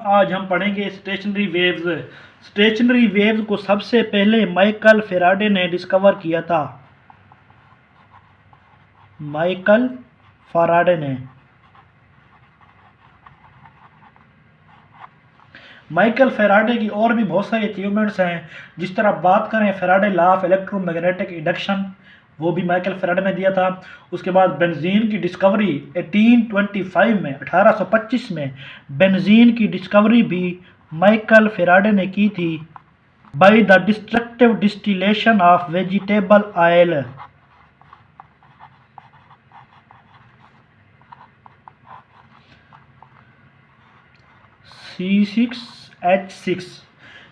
आज हम पढ़ेंगे स्टेशनरी वेव्स। स्टेशनरी वेव्स को सबसे पहले माइकल फैराडे ने डिस्कवर किया था। माइकल फैराडे ने माइकल फैराडे की और भी बहुत सारी अचीवमेंट्स हैं। जिस तरह बात करें Faraday law of electromagnetic induction, वो भी माइकल फैराडे ने दिया था। उसके बाद बेंजीन की डिस्कवरी 1825 में बेंजीन की डिस्कवरी भी माइकल फैराडे ने की थी by the destructive distillation of vegetable oil. C6H6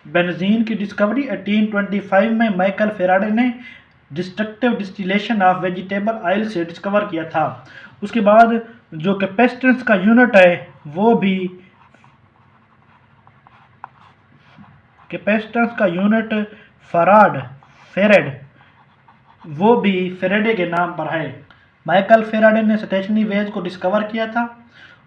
benzene की डिस्कवरी 1825 में माइकल फैराडे ने destructive distillation of vegetable oil से डिस्कवर किया था। उसके बाद जो कैपेसिटेंस का यूनिट है वो भी कैपेसिटेंस का यूनिट फेरेड, वो भी फैराडे के नाम पर है। माइकल फैराडे ने स्टेशनरी वेव्स को डिस्कवर किया था।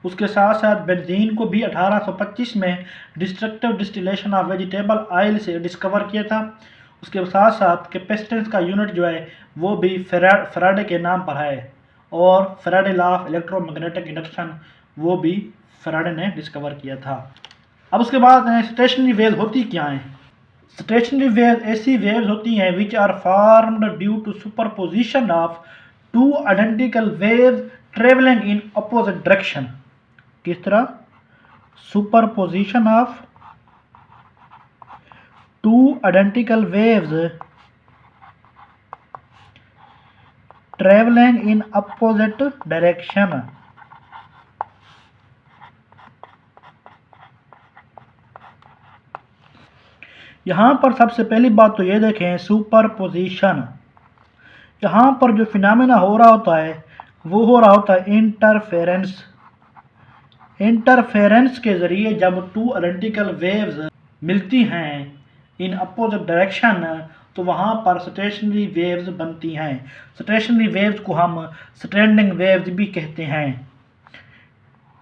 उसके साथ साथ बेंजीन को भी 1825 में destructive distillation of vegetable oil से डिस्कवर किया था। उसके साथ साथ कैपेसिटेंस का यूनिट जो है वो भी फैराडे के नाम पर है, और Faraday law of electromagnetic induction वो भी फैराडे ने डिस्कवर किया था। अब उसके बाद स्टेशनरी वेव्स होती क्या हैं। स्टेशनरी वेव्स ऐसी वेव्स होती हैं which are formed due to superposition of two identical waves travelling in opposite direction. किस तरह? Superposition of two identical waves travelling in opposite direction. यहां पर सबसे पहली बात तो ये देखें सुपरपोजिशन। यहाँ पर जो फिनोमेना हो रहा होता है वो हो रहा होता है इंटरफेरेंस। इंटरफेरेंस के ज़रिए जब टू आइडेंटिकल वेव्स मिलती हैं इन अपोजिट डायरेक्शन तो वहाँ पर स्टेशनरी वेव्स बनती हैं। स्टेशनरी वेव्स को हम स्टैंडिंग वेव्स भी कहते हैं।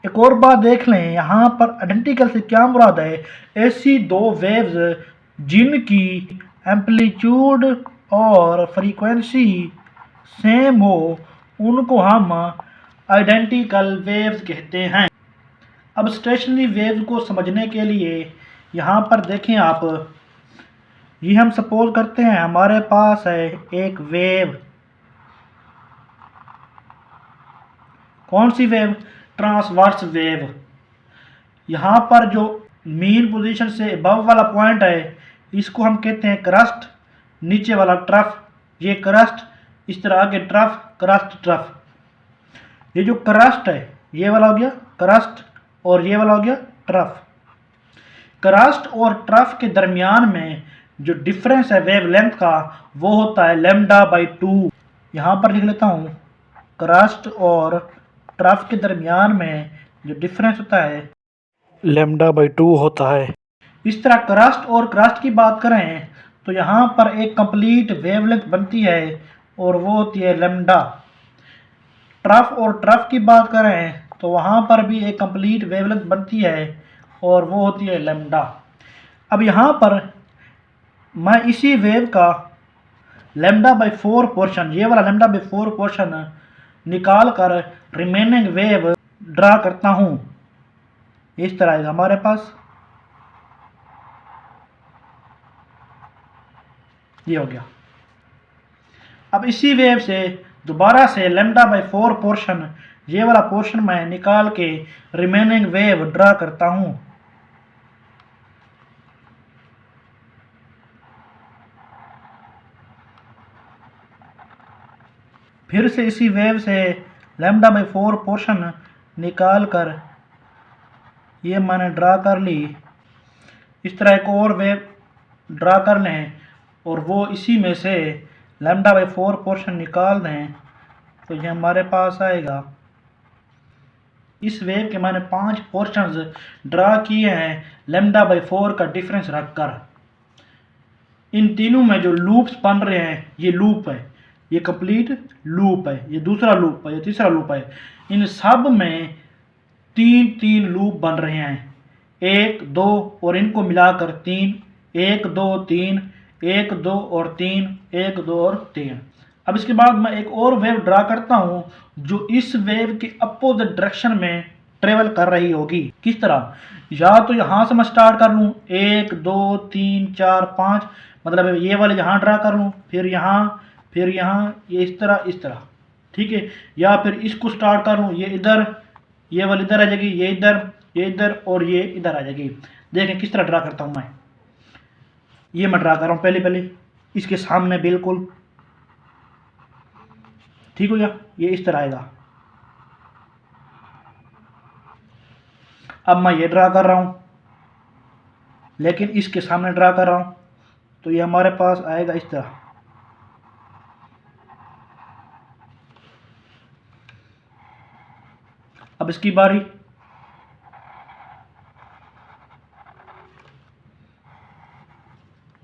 एक और बात देख लें, यहाँ पर आइडेंटिकल से क्या मुराद है? ऐसी दो वेव्स जिनकी एम्पलीट्यूड और फ्रीक्वेंसी सेम हो उनको हम आइडेंटिकल वेव्स कहते हैं। अब स्टेशनरी वेव्स को समझने के लिए यहाँ पर देखें आप, ये हम सपोज करते हैं हमारे पास है एक वेव। कौन सी वेव? Transverse wave. यहाँ पर जो मीन पोजीशन से अबव वाला पॉइंट है इसको हम कहते हैं क्रस्ट, नीचे वाला ट्रफ। ये क्रस्ट, इस तरह आगे ट्रफ, क्रस्ट, ट्रफ। ये जो क्रस्ट है ये वाला हो गया क्रस्ट और ये वाला हो गया ट्रफ। क्रस्ट और ट्रफ के दरमियान में जो डिफरेंस है वेवलेंथ का वो होता है λ/2। यहाँ पर लिख लेता हूँ, क्रस्ट और ट्रफ के दरमियान में जो डिफरेंस होता है λ/2 होता है। इस तरह क्रस्ट और क्रस्ट की बात करें तो यहाँ पर एक कंप्लीट वेवलेंथ बनती है और वो होती है लैम्डा। ट्रफ और ट्रफ की बात करें तो वहाँ पर भी एक कंप्लीट वेवलेंथ बनती है और वो होती है लैम्डा। अब यहाँ पर मैं इसी वेव का λ/4 पोर्शन, ये वाला λ/4 पोर्शन निकाल कर रिमेनिंग वेव ड्रा करता हूँ। इस तरह है हमारे पास, ये हो गया। अब इसी वेव से दोबारा से λ/4 पोर्शन, ये वाला पोर्शन मैं निकाल के रिमेनिंग वेव ड्रा करता हूँ। फिर से इसी वेव से λ/4 पोर्शन निकाल कर ये मैंने ड्रा कर ली। इस तरह एक और वेव ड्रा कर लें और वो इसी में से λ/4 पोर्शन निकाल दें तो ये हमारे पास आएगा। इस वेव के मैंने 5 पोर्शंस ड्रा किए हैं λ/4 का डिफरेंस रखकर। इन तीनों में जो लूप्स बन रहे हैं, ये लूप है, ये कंप्लीट लूप है, ये दूसरा लूप है, ये तीसरा लूप है। इन सब में 3-3 लूप बन रहे हैं। 1 2 और इनको मिलाकर 3, 1 2 3, 1 2 और 3, 1 2 और 3। अब इसके बाद मैं एक और वेव ड्रा करता हूँ जो इस वेव के अपोजिट डायरेक्शन में ट्रेवल कर रही होगी। किस तरह? या तो यहाँ से मैं स्टार्ट कर लूँ 1 2 3 4 5, मतलब ये वाले यहाँ ड्रा कर लूँ, फिर यहाँ, ये इस तरह, ठीक है। या फिर इसको स्टार्ट कर लूँ, ये इधर, ये वाली इधर आ जाएगी, ये इधर और ये इधर आ जाएगी। देखें किस तरह ड्रा करता हूँ मैं। ये मैं ड्रा कर रहा हूँ पहले इसके सामने बिल्कुल, ठीक हो गया। ये इस तरह आएगा। अब मैं ये ड्रा कर रहा हूँ, लेकिन इसके सामने ड्रा कर रहा हूँ, तो ये हमारे पास आएगा इस तरह। अब इसकी बारी,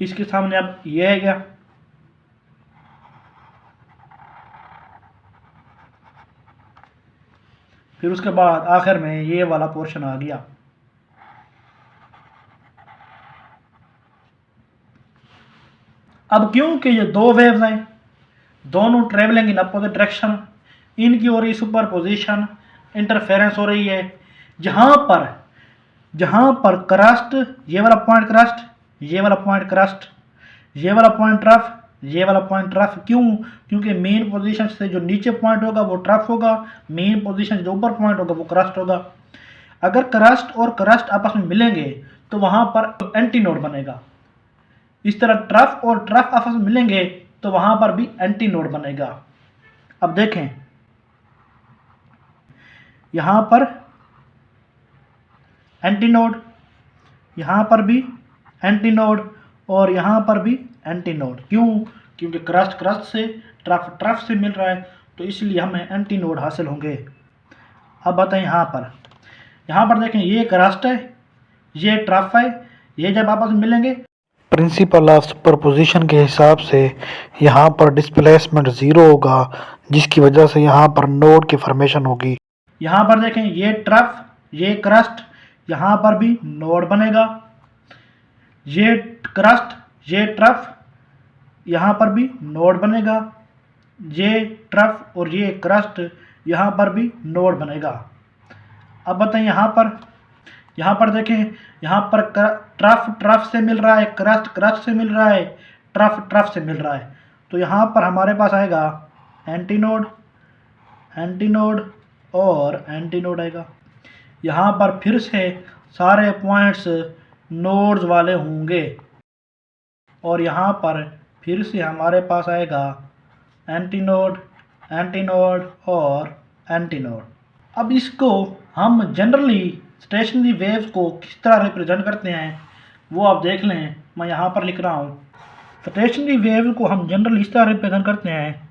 इसके सामने अब ये है गया, फिर उसके बाद आखिर में ये वाला पोर्शन आ गया। अब क्योंकि ये दो वेव्स हैं, दोनों ट्रेवलिंग इन अपोजिट डायरेक्शन, इनकी हो रही सुपरपोजिशन, इंटरफेरेंस हो रही है। जहाँ पर क्रस्ट, ये वाला पॉइंट क्रस्ट, ये वाला पॉइंट क्रस्ट, ये वाला पॉइंट ट्रफ, ये वाला पॉइंट ट्रफ। क्यों? क्योंकि मेन पोजीशन से जो नीचे पॉइंट होगा वो ट्रफ होगा, मेन पोजीशन से जो ऊपर पॉइंट होगा वो क्रस्ट होगा। अगर क्रस्ट और क्रस्ट आपस में मिलेंगे तो वहां पर एंटी नोड बनेगा। इस तरह ट्रफ और ट्रफ आपस में मिलेंगे तो वहां पर भी एंटी नोड बनेगा। अब देखें, यहां पर एंटी नोड, यहां पर भी एंटी नोड और यहां पर भी एंटी नोड। क्यों? क्योंकि क्रस्ट क्रस्ट से, ट्रफ ट्रफ से मिल रहा है, तो इसलिए हमें एंटी नोड हासिल होंगे। अब बताएं, यहाँ पर देखें, ये क्रस्ट है, ये ट्रफ है, ये जब आपस में मिलेंगे प्रिंसिपल ऑफ सुपरपोजिशन के हिसाब से यहाँ पर डिस्प्लेसमेंट 0 होगा, जिसकी वजह से यहाँ पर नोड की फॉर्मेशन होगी। यहाँ पर देखें, ये ट्रफ, ये क्रस्ट, यहाँ पर भी नोड बनेगा। ये क्रस्ट, ये ट्रफ, यहाँ पर भी नोड बनेगा। ये ट्रफ और ये क्रस्ट, यहाँ पर भी नोड बनेगा। अब बताएं, यहाँ पर देखें, यहाँ पर ट्रफ ट्रफ से मिल रहा है, क्रस्ट क्रस्ट से मिल रहा है, ट्रफ ट्रफ से मिल रहा है, तो यहाँ पर हमारे पास आएगा एंटी नोड, एंटी नोड और एंटी नोड आएगा। यहाँ पर फिर से सारे पॉइंट्स नोड्स वाले होंगे और यहाँ पर फिर से हमारे पास आएगा एंटी नोड, एंटी नोड और एंटी नोड। अब इसको हम जनरली स्टेशनरी वेव्स को किस तरह रिप्रेजेंट करते हैं वो आप देख लें। मैं यहाँ पर लिख रहा हूँ, स्टेशनरी वेव को हम जनरली इस तरह रिप्रेजेंट करते हैं।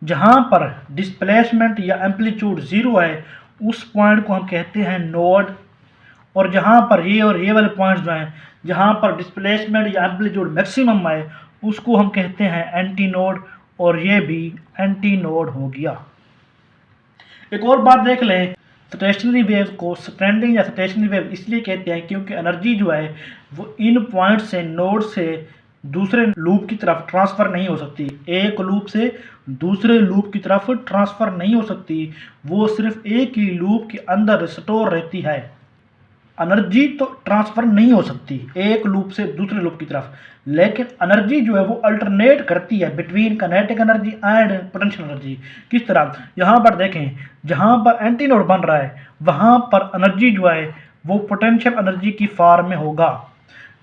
जहाँ पर डिस्प्लेसमेंट या एम्पलीट्यूड 0 है उस पॉइंट को हम कहते हैं नोड, और जहाँ पर ये और ये वाले पॉइंट्स जो हैं जहाँ पर डिस्प्लेसमेंट या एम्पलीट्यूड मैक्सिमम है उसको हम कहते हैं एंटी नोड, और ये भी एंटी नोड हो गया। एक और बात देख लें, स्टेशनरी वेव को स्टैंडिंग या स्टेशनरी वेव इसलिए कहते हैं क्योंकि एनर्जी जो है वो इन पॉइंट से, नोड से दूसरे लूप की तरफ ट्रांसफ़र नहीं हो सकती। एक लूप से दूसरे लूप की तरफ ट्रांसफ़र नहीं हो सकती, वो सिर्फ एक ही लूप के अंदर स्टोर रहती है। एनर्जी तो ट्रांसफ़र नहीं हो सकती एक लूप से दूसरे लूप की तरफ, लेकिन एनर्जी जो है वो अल्टरनेट करती है between kinetic energy and potential energy. किस तरह? यहाँ पर देखें, जहाँ पर एंटी नोड बन रहा है वहाँ पर एनर्जी जो है वो पोटेंशियल एनर्जी की फॉर्म में होगा।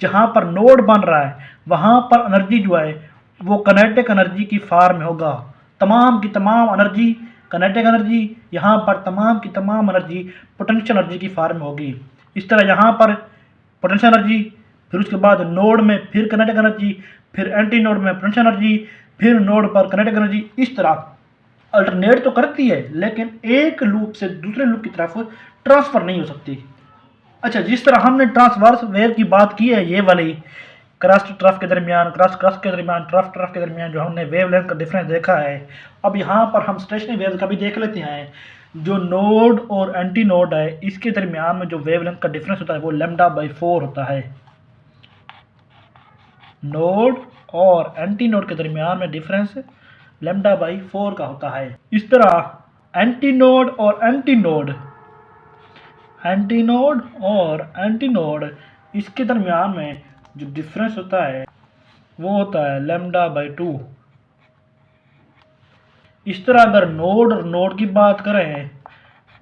जहाँ पर नोड बन रहा है वहाँ पर एनर्जी जो है वो काइनेटिक एनर्जी की फॉर्म में होगा। तमाम की तमाम एनर्जी काइनेटिक एनर्जी, यहाँ पर तमाम की तमाम एनर्जी पोटेंशियल एनर्जी की फॉर्म में होगी। इस तरह यहाँ पर पोटेंशियल एनर्जी, फिर उसके बाद नोड में फिर काइनेटिक एनर्जी, फिर एंटी नोड में पोटेंशियल एनर्जी, फिर नोड पर काइनेटिक एनर्जी। इस तरह अल्टरनेट तो करती है लेकिन एक लूप से दूसरे लूप की तरफ ट्रांसफ़र नहीं हो सकती। अच्छा, जिस तरह हमने ट्रांसवर्स वेव की बात की है, ये वाली क्रस्ट ट्रफ के दरमियान, क्रस्ट के दरमियान, ट्रफ के दरमियान जो हमने वेवलेंथ का डिफरेंस देखा है, अब यहाँ पर हम स्टेशनरी वेव का भी देख लेते हैं। जो नोड और एंटी नोड है इसके दरमियान में जो वेवलेंथ का डिफरेंस होता है वो λ/4 होता है। नोड और एंटी नोड के दरमियान में डिफरेंस λ/4 का होता है। इस तरह एंटी नोड और एंटी नोड इसके दरमियान में जो डिफरेंस होता है वो होता है λ/2। इस तरह अगर नोड और नोड की बात करें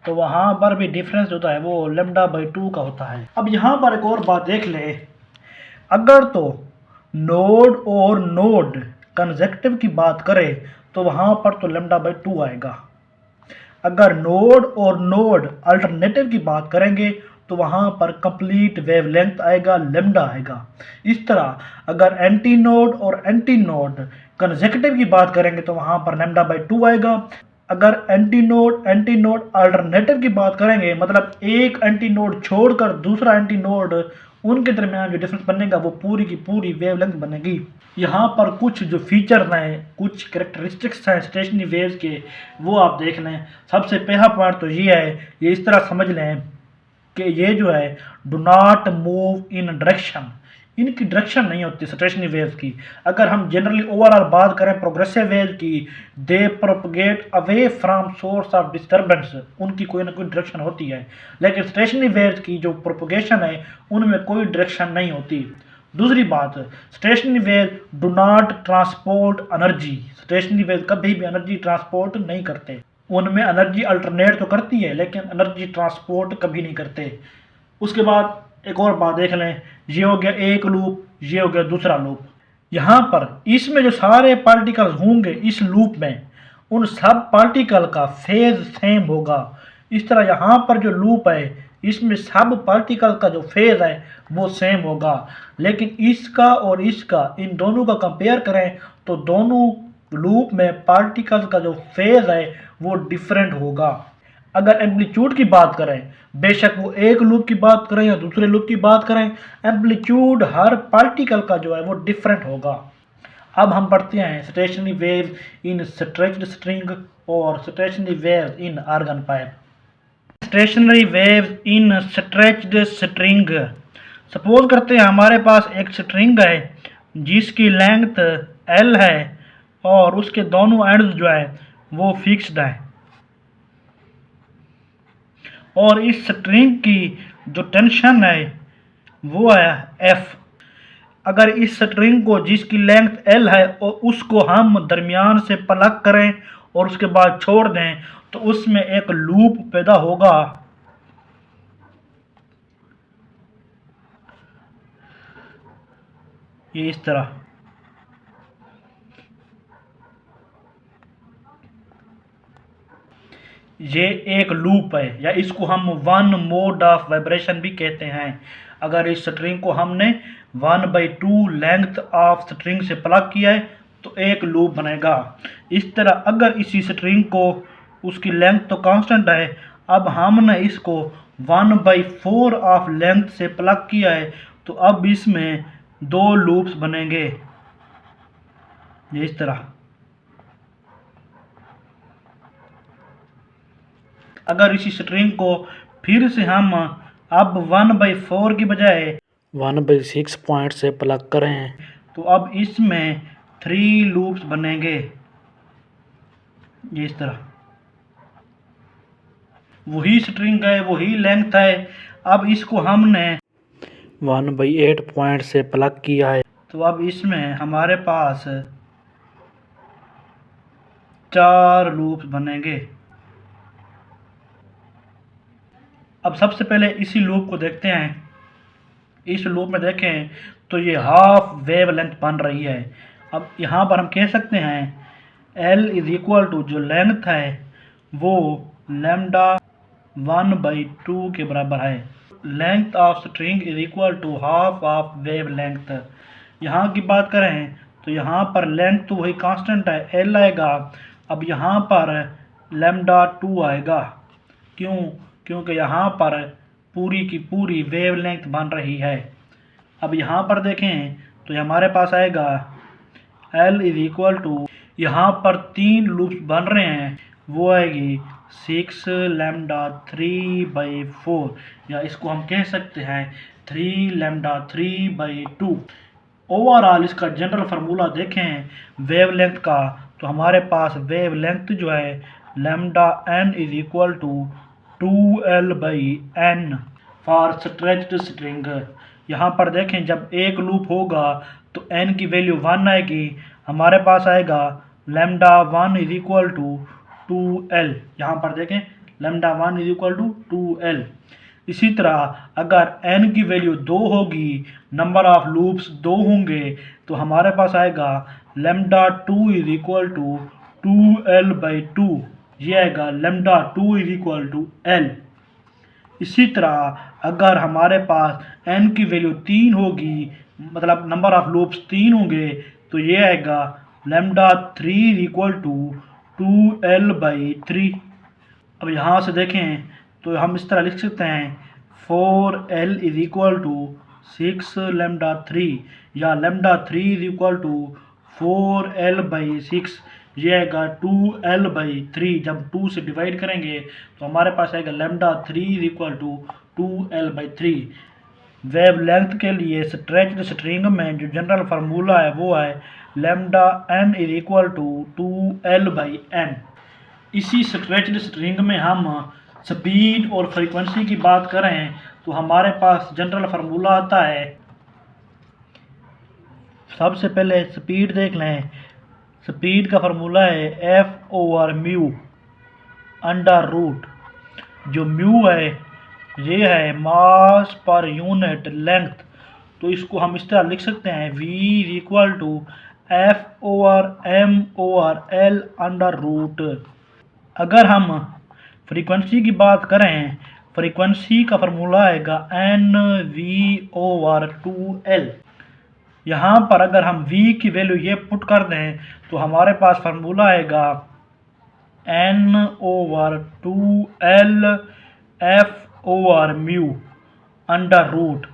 तो वहाँ पर भी डिफरेंस होता है वो λ/2 का होता है। अब यहाँ पर एक और बात देख ले, अगर तो नोड और नोड कंसेक्टिव की बात करें तो वहाँ पर तो λ/2 आएगा। अगर नोड और नोड अल्टरनेटिव की बात करेंगे तो वहाँ पर कंप्लीट वेवलेंथ आएगा, लैम्डा आएगा। इस तरह अगर एंटी नोड और एंटी नोड कंसेक्टिव की बात करेंगे तो वहाँ पर λ/2 आएगा। अगर एंटी नोड अल्टरनेटिव की बात करेंगे, मतलब एक एंटी नोड छोड़कर दूसरा एंटी नोड, उनके दरमियान जो डिफरेंस बनेगा वो पूरी की पूरी वेवलेंथ बनेगी। यहाँ पर कुछ जो फीचर्स हैं, कुछ कैरेक्टरिस्टिक्स हैं स्टेशनरी वेव्स के, वो आप देख लें। सबसे पहला पॉइंट तो ये है, ये इस तरह समझ लें कि ये जो है do not move in direction, इनकी डायरेक्शन नहीं होती स्टेशनरी वेव्स की। अगर हम जनरली ओवरऑल बात करें प्रोग्रेसिव वेव की, they propagate away from source of disturbance, उनकी कोई ना कोई डायरेक्शन होती है। लेकिन स्टेशनरी वेव्स की जो प्रोपगेशन है उनमें कोई डायरेक्शन नहीं होती। दूसरी बात, stationary wave do not transport energy, stationary wave कभी भी एनर्जी ट्रांसपोर्ट नहीं करते। उनमें एनर्जी अल्टरनेट तो करती है लेकिन एनर्जी ट्रांसपोर्ट कभी नहीं करते। उसके बाद एक और बात देख लें, ये हो गया एक लूप, ये हो गया दूसरा लूप। यहाँ पर इसमें जो सारे पार्टिकल्स होंगे इस लूप में, उन सब पार्टिकल का फेज सेम होगा। इस तरह यहाँ पर जो लूप है इसमें सब पार्टिकल का जो फेज है वो सेम होगा। लेकिन इसका और इसका, इन दोनों का कंपेयर करें तो दोनों लूप में पार्टिकल का जो फेज है वो डिफरेंट होगा। अगर एम्पलीट्यूड की बात करें, बेशक वो एक लूप की बात करें या दूसरे लूप की बात करें, एम्पलीट्यूड हर पार्टिकल का जो है वो डिफरेंट होगा। अब हम पढ़ते हैं stationary wave in stretched string और stationary wave in organ pipe. Stationary wave in stretched string, suppose करते हैं हमारे पास एक स्ट्रिंग है जिसकी लेंथ L है और उसके दोनों एंड्स जो है वो फिक्स्ड है, और इस स्ट्रिंग की जो टेंशन है वो है F। अगर इस स्ट्रिंग को जिसकी लेंथ L है और उसको हम दरमियान से प्लग करें और उसके बाद छोड़ दें तो उसमें एक लूप पैदा होगा। ये इस तरह, ये एक लूप है, या इसको हम वन मोड ऑफ वाइब्रेशन भी कहते हैं। अगर इस स्ट्रिंग को हमने 1/2 लेंथ ऑफ स्ट्रिंग से प्लग किया है तो एक लूप बनेगा। इस तरह अगर इसी स्ट्रिंग को, उसकी लेंथ तो कांस्टेंट है, अब हमने इसको 1/4 ऑफ लेंथ से प्लग किया है तो अब इसमें 2 लूप्स बनेंगे। ये इस तरह, अगर इसी स्ट्रिंग को फिर से हम अब 1/4 की बजाय 1/6 पॉइंट से प्लग करें तो अब इसमें 3 लूप्स बनेंगे। ये इस तरह, वही स्ट्रिंग है, वही लेंथ है, अब इसको हमने 1/8 पॉइंट से प्लग किया है तो अब इसमें हमारे पास 4 लूप्स बनेंगे। अब सबसे पहले इसी लूप को देखते हैं। इस लूप में देखें तो ये हाफ वेव लेंथ बन रही है। अब यहाँ पर हम कह सकते हैं L इज इक्वल टू, जो लेंथ है वो λ/2 के बराबर है। Length of string is equal to half of wavelength. यहाँ की बात करें तो यहाँ पर लेंथ तो वही कांस्टेंट है, L आएगा। अब यहाँ पर λ2 आएगा। क्यों? क्योंकि यहाँ पर पूरी की पूरी वेव लेंथ बन रही है। अब यहाँ पर देखें तो ये हमारे पास आएगा L इज इक्वल टू, यहाँ पर 3 लूप्स बन रहे हैं, वो आएगी 6 लैम्डा 3/4, या इसको हम कह सकते हैं 3 लैम्डा 3/2। ओवरऑल इसका जनरल फार्मूला देखें वेवलेंथ का, तो हमारे पास वेवलेंथ जो है lambda n is equal to 2L/n for stretched string. यहाँ पर देखें जब एक लूप होगा तो n की वैल्यू 1 आएगी, हमारे पास आएगा lambda 1 is equal to 2L। यहाँ पर देखें lambda 1 is equal to 2L। इसी तरह अगर n की वैल्यू 2 होगी, नंबर ऑफ लूप्स 2 होंगे, तो हमारे पास आएगा lambda 2 is equal to 2L/2, ये आएगा lambda 2 is equal to L। इसी तरह अगर हमारे पास n की वैल्यू 3 होगी, मतलब नंबर ऑफ लूप्स 3 होंगे, तो ये आएगा lambda 3 is equal to 2L/3। अब यहाँ से देखें तो हम इस तरह लिख सकते हैं 4L is equal to 6 lambda 3, या lambda 3 is equal to 4L/6, ये आएगा 2L/3। जब 2 से डिवाइड करेंगे तो हमारे पास आएगा lambda 3 is equal to 2L/3। Wavelength के लिए स्ट्रेच्ड स्ट्रिंग में जो जनरल फार्मूला है वो है lambda n is equal to 2L/n। इसी स्ट्रेच्ड स्ट्रिंग में हम स्पीड और फ्रीक्वेंसी की बात करें तो हमारे पास जनरल फार्मूला आता है, सबसे पहले स्पीड देख लें। स्पीड का फार्मूला है F/μ अंडर रूट, जो म्यू है ये है मास पर यूनिट लेंथ, तो इसको हम इस तरह लिख सकते हैं V is equal to F/m/L under root. अगर हम फ्रीक्वेंसी की बात करें, फ्रीक्वेंसी का फार्मूला आएगा NV/2L। यहाँ पर अगर हम V की वैल्यू ये पुट कर दें तो हमारे पास फार्मूला आएगा N/2L F/μ अंडर रूट,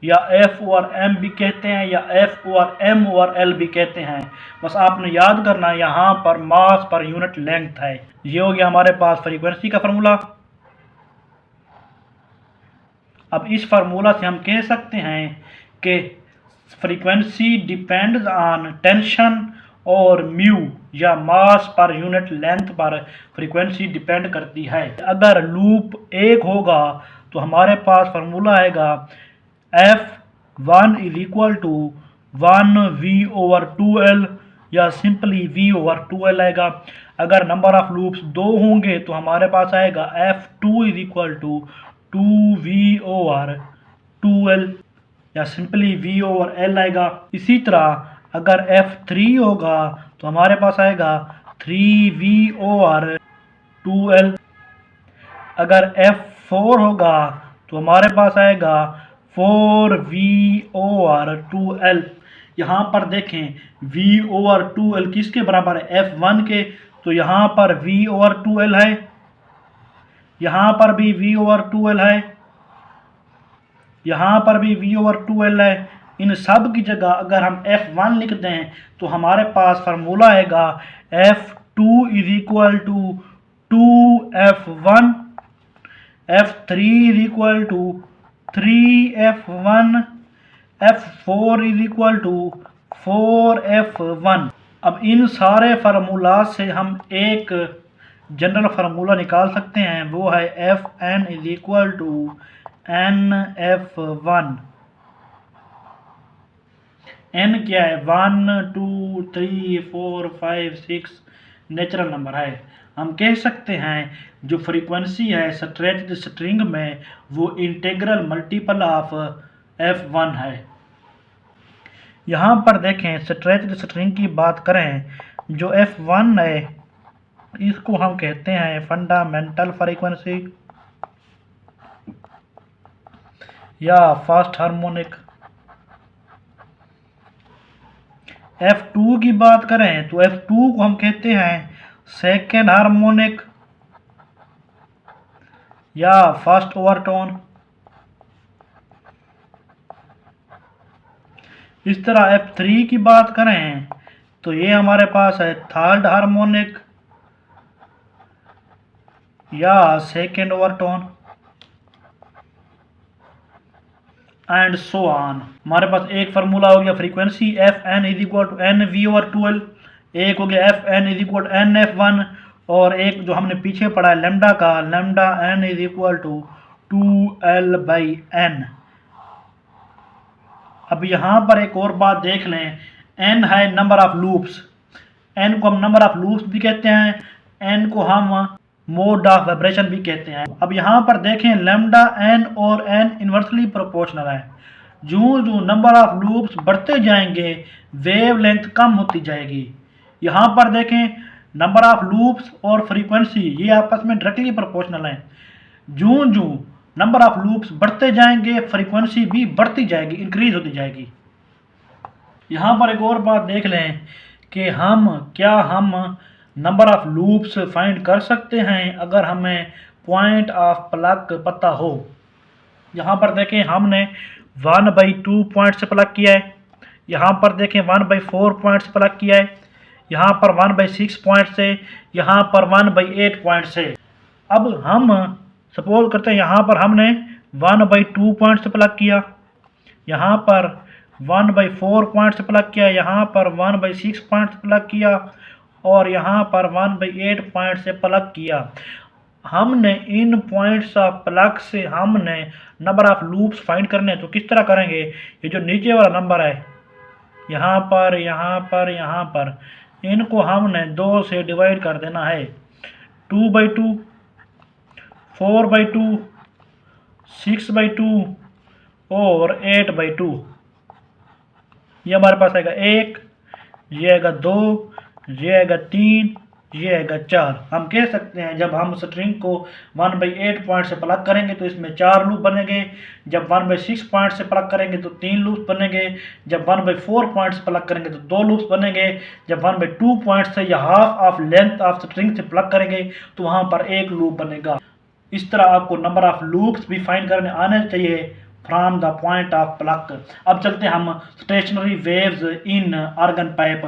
या F/m भी कहते हैं या F/m/L भी कहते हैं। बस आपने याद करना यहाँ पर मास पर यूनिट लेंथ है। ये हो गया हमारे पास फ्रीक्वेंसी का फार्मूला। अब इस फार्मूला से हम कह सकते हैं कि फ्रीक्वेंसी डिपेंड्स ऑन टेंशन और म्यू या मास पर यूनिट लेंथ पर फ्रीक्वेंसी डिपेंड करती है। अगर लूप एक होगा तो हमारे पास फार्मूला आएगा F1 is equal to 1V/2L, या सिंपली V/2L आएगा। अगर नंबर ऑफ लूप्स 2 होंगे तो हमारे पास आएगा F2 is equal to 2V/2L, या सिंपली V/L आएगा। इसी तरह अगर F3 होगा तो हमारे पास आएगा 3V/2L। अगर F4 होगा तो हमारे पास आएगा 4V/2L। यहाँ पर देखें V/2L किसके बराबर है, F1 के, तो यहाँ पर V/2L है, यहाँ पर भी V/2L है, यहाँ पर भी V/2L है। इन सब की जगह अगर हम F1 लिख दें तो हमारे पास फार्मूला आएगा F2 is equal to 2F1, F3 is equal to 3F1, F4 is equal to 4F1। अब इन सारे फार्मूला से हम एक जनरल फार्मूला निकाल सकते हैं, वो है Fn is equal to NF1। n क्या है, 1 2 3 4 5 6 नेचुरल नंबर है। हम कह सकते हैं जो फ्रीक्वेंसी है स्ट्रेच्ड स्ट्रिंग में वो इंटीग्रल मल्टीपल ऑफ F1 है। यहाँ पर देखें स्ट्रेच्ड स्ट्रिंग की बात करें, जो F1 है इसको हम कहते हैं फंडामेंटल फ्रीक्वेंसी या फर्स्ट हार्मोनिक। F2 की बात करें तो F2 को हम कहते हैं सेकेंड हार्मोनिक या फर्स्ट ओवरटोन। इस तरह F3 की बात करें तो ये हमारे पास है थर्ड हार्मोनिक या second overtone and so on. हमारे पास एक फार्मूला हो गया frequency F N is equal to N V over 12, एक हो गया F N is equal to N F 1, और एक जो हमने पीछे पढ़ा है लेमडा का, lambda N is equal to 2L by N. अब यहाँ पर एक और बात देख लें, एन है नंबर ऑफ लूप्स, एन को हम नंबर ऑफ लूप्स भी कहते हैं, एन को हम मोड ऑफ वाइब्रेशन भी कहते हैं। अब यहाँ पर देखें लेमडा एन और एन इन्वर्सली प्रोपोर्शनल है। जो जो नंबर ऑफ लूप्स बढ़ते जाएंगे वेव लेंथ कम होती जाएगी। यहाँ पर देखें नंबर ऑफ लूप्स और फ्रीक्वेंसी ये आपस में डायरेक्टली प्रोपोर्शनल हैं। जो जो नंबर ऑफ लूप्स बढ़ते जाएंगे फ्रीक्वेंसी भी बढ़ती जाएगी, इंक्रीज होती जाएगी। यहाँ पर एक और बात देख लें कि हम नंबर ऑफ लूप्स फाइंड कर सकते हैं अगर हमें पॉइंट ऑफ प्लग पता हो। यहाँ पर देखें हमने 1/2 पॉइंट से प्लग किया है, यहाँ पर देखें 1/4 पॉइंट से प्लग किया है, यहाँ पर 1/6 पॉइंट से, यहाँ पर 1/8 पॉइंट से। अब हम सपोज करते हैं यहाँ पर हमने 1/2 पॉइंट से प्लग किया, यहाँ पर 1/4 पॉइंट से प्लग किया, यहाँ पर 1/6 पॉइंट से प्लग किया और यहाँ पर 1/8 पॉइंट से प्लग किया। हमने इन पॉइंट्स ऑफ प्लग से हमने नंबर ऑफ लूप्स फाइंड करने, तो किस तरह करेंगे, ये जो नीचे वाला नंबर है यहाँ पर यहाँ पर यहाँ पर, इनको हमने 2 से डिवाइड कर देना है, 2/2, 4/2, 6/2 और 8/2। ये हमारे पास आएगा 1, ये आएगा 2, ये आएगा 3, ये आएगा 4। हम कह सकते हैं जब हम स्ट्रिंग को 1/8 पॉइंट से प्लग करेंगे तो इसमें 4 लूप बनेंगे, जब 1/6 पॉइंट से प्लग करेंगे तो 3 लूप बनेंगे, जब 1/4 पॉइंट से प्लग करेंगे तो 2 लूप्स बनेंगे, जब 1/2 पॉइंट से या half of length of string से प्लग करेंगे तो वहाँ पर 1 लूप बनेगा। इस तरह आपको नंबर ऑफ लूप्स भी फाइंड करने आने चाहिए from the point of plug. अब चलते हैं हम stationery waves in organ pipe.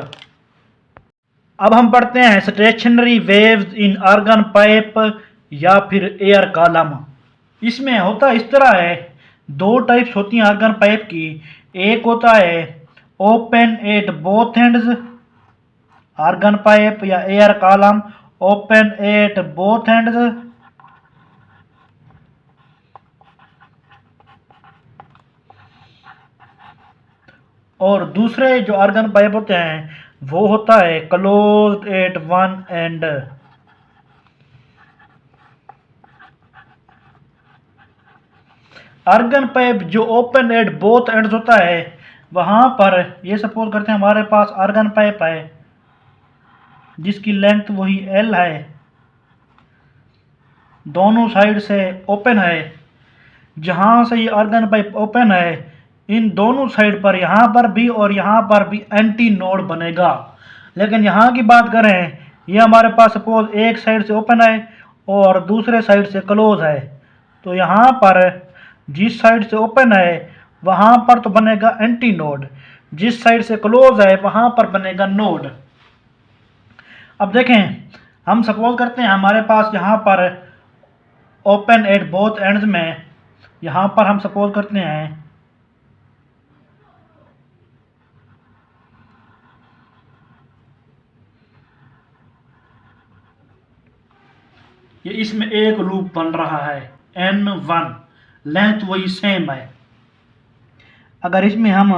अब हम पढ़ते हैं stationery waves in organ pipe या फिर एयर कॉलम। इसमें होता इस तरह है, 2 टाइप्स होती हैं ऑर्गन पाइप की। एक होता है open at both ends organ pipe या air column, open at both ends, और दूसरे जो ऑर्गन पाइप होते हैं वो होता है closed at one and. Organ pipe जो ओपन एट बोथ एंड्स होता है वहां पर ये सपोज करते हैं हमारे पास ऑर्गन पाइप है जिसकी लेंथ वही L है, दोनों साइड से ओपन है। जहां से ये ऑर्गन पाइप ओपन है इन दोनों साइड पर यहाँ पर भी और यहाँ पर भी एंटी नोड बनेगा। लेकिन यहाँ की बात करें, ये हमारे पास सपोज एक साइड से ओपन है और दूसरे साइड से क्लोज है, तो यहाँ पर जिस साइड से ओपन है वहाँ पर तो बनेगा एंटी नोड, जिस साइड से क्लोज है वहाँ पर बनेगा नोड। अब देखें हम सपोज करते हैं हमारे पास यहाँ पर ओपन एट बोथ एंड्स में, यहाँ पर हम सपोज करते हैं ये इसमें एक लूप बन रहा है N1, लेंथ वही सेम है। अगर इसमें हम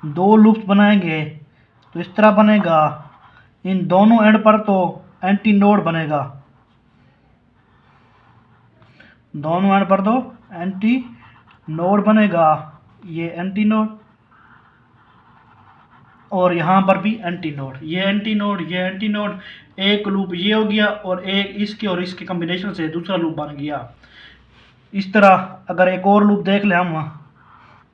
2 लूप्स बनाएंगे तो इस तरह बनेगा, इन दोनों एंड पर तो एंटी नोड बनेगा, दोनों एंड पर तो एंटी नोड बनेगा, ये एंटी नोड और यहाँ पर भी एंटी नोड, ये एंटी नोड, ये एंटी नोड। एक लूप ये हो गया और एक इसके और इसके कॉम्बिनेशन से दूसरा लूप बन गया। इस तरह अगर एक और लूप देख लें, हम